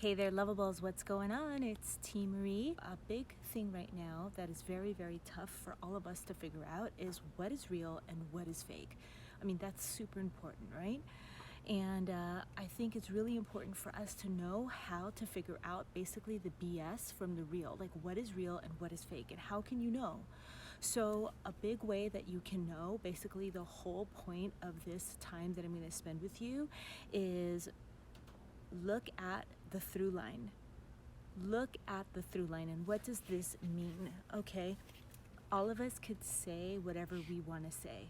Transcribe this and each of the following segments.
Hey there, lovables, what's going on? It's T. Marie. A big thing right now that is very, very tough for all of us to figure out is what is real and what is fake. I mean, that's super important, right? And I think it's really important for us to know how to figure out basically the BS from the real, like what is real and what is fake, and how can you know? So a big way that you can know, basically the whole point of this time that I'm going to spend with you is look at the through line. Look at the through line, and what does this mean? Okay, all of us could say whatever we want to say,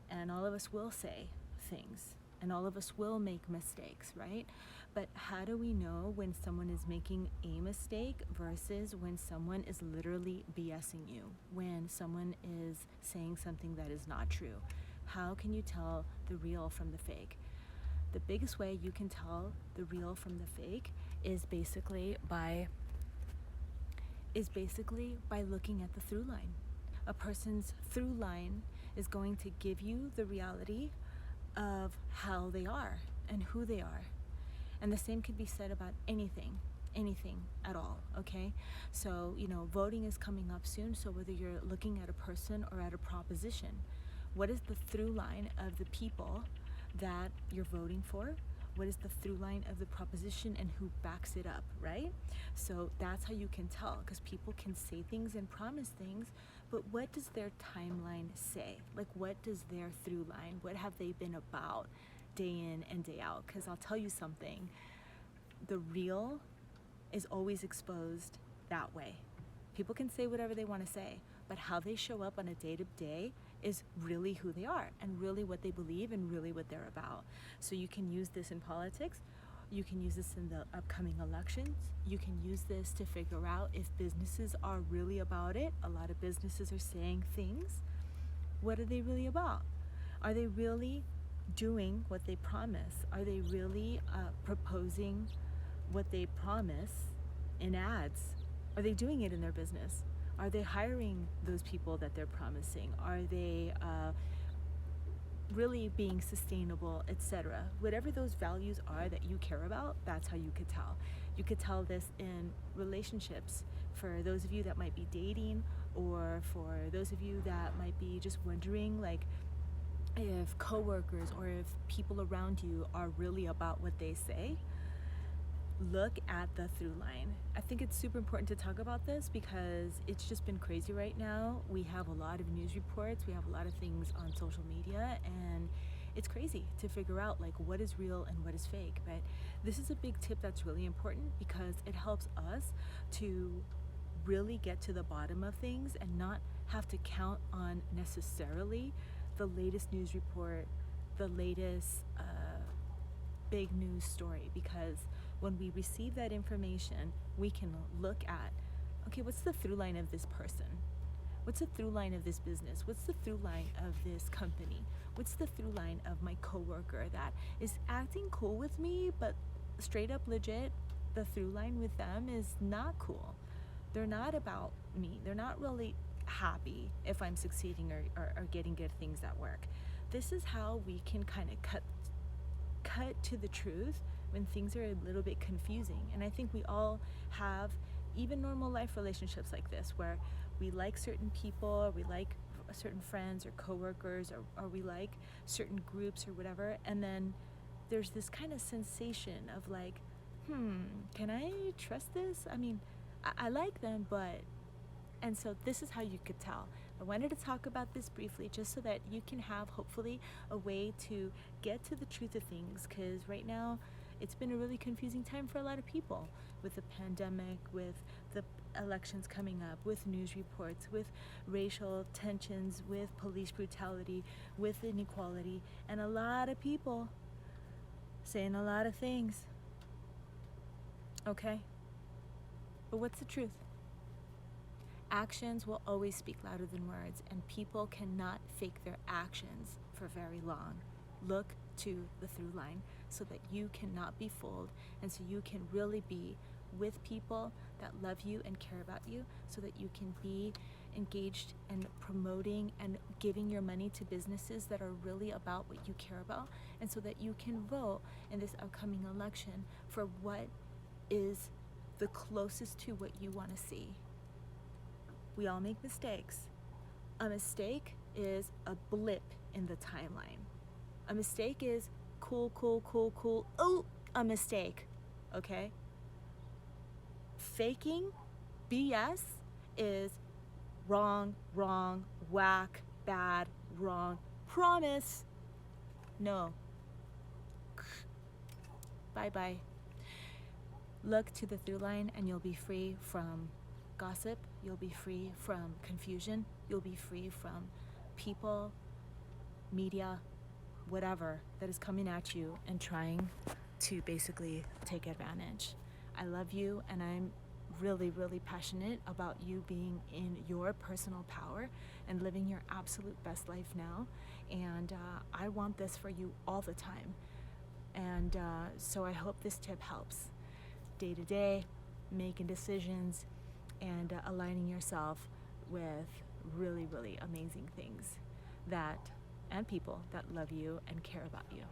and all of us will say things, and all of us will make mistakes, right? But how do we know when someone is making a mistake versus when someone is literally BSing you, when someone is saying something that is not true? How can you tell the real from the fake? The biggest way you can tell the real from the fake is basically by looking at the through line. A person's through line is going to give you the reality of how they are and who they are. And the same could be said about anything at all, okay? So, voting is coming up soon, so whether you're looking at a person or at a proposition, what is the through line of the people that you're voting for? What is the through line of the proposition and who backs it up, right? So that's how you can tell, because people can say things and promise things, but what does their timeline say? Like, what does their through line, what have they been about day in and day out? Because I'll tell you something, the real is always exposed that way. People can say whatever they want to say, but how they show up on a day-to-day is really who they are and really what they believe and really what they're about. So you can use this in politics, you can use this in the upcoming elections, you can use this to figure out if businesses are really about it. A lot of businesses are saying things. What are they really about? Are they really doing what they promise? Are they really proposing what they promise in ads? Are they doing it in their business? Are they hiring those people that they're promising? Are they really being sustainable, etc.? Whatever those values are that you care about, that's how you could tell. You could tell this in relationships for those of you that might be dating, or for those of you that might be just wondering, like, if coworkers or if people around you are really about what they say. Look at the through line. I think it's super important to talk about this because it's just been crazy right now. We have a lot of news reports, we have a lot of things on social media, and it's crazy to figure out like what is real and what is fake. But this is a big tip that's really important because it helps us to really get to the bottom of things and not have to count on necessarily the latest news report, the latest big news story, because when we receive that information, we can look at, okay, what's the through line of this person? What's the through line of this business? What's the through line of this company? What's the through line of my coworker that is acting cool with me, but straight up legit, the through line with them is not cool. They're not about me. They're not really happy if I'm succeeding or getting good things at work. This is how we can kind of cut to the truth when things are a little bit confusing. And I think we all have even normal life relationships like this, where we like certain people, or we like certain friends or coworkers, or we like certain groups or whatever, and then there's this kind of sensation of like, can I trust this? I mean, I like them, but... And so this is how you could tell. I wanted to talk about this briefly just so that you can have hopefully a way to get to the truth of things, because right now it's been a really confusing time for a lot of people with the pandemic, with the elections coming up, with news reports, with racial tensions, with police brutality, with inequality, and a lot of people saying a lot of things. Okay? But what's the truth? Actions will always speak louder than words, and people cannot fake their actions for very long. Look to the through line so that you cannot be fooled, and so you can really be with people that love you and care about you, so that you can be engaged and promoting and giving your money to businesses that are really about what you care about, and so that you can vote in this upcoming election for what is the closest to what you want to see. We all make mistakes. A mistake is a blip in the timeline. A mistake is cool. Oh, a mistake. Okay? Faking BS is wrong, whack, bad, wrong. Promise. No. Bye. Look to the through line and you'll be free from gossip. You'll be free from confusion. You'll be free from people, media, whatever that is coming at you and trying to basically take advantage. I love you, and I'm really passionate about you being in your personal power and living your absolute best life now. And I want this for you all the time. And so I hope this tip helps. Day to day, making decisions and aligning yourself with really amazing things that and people that love you and care about you.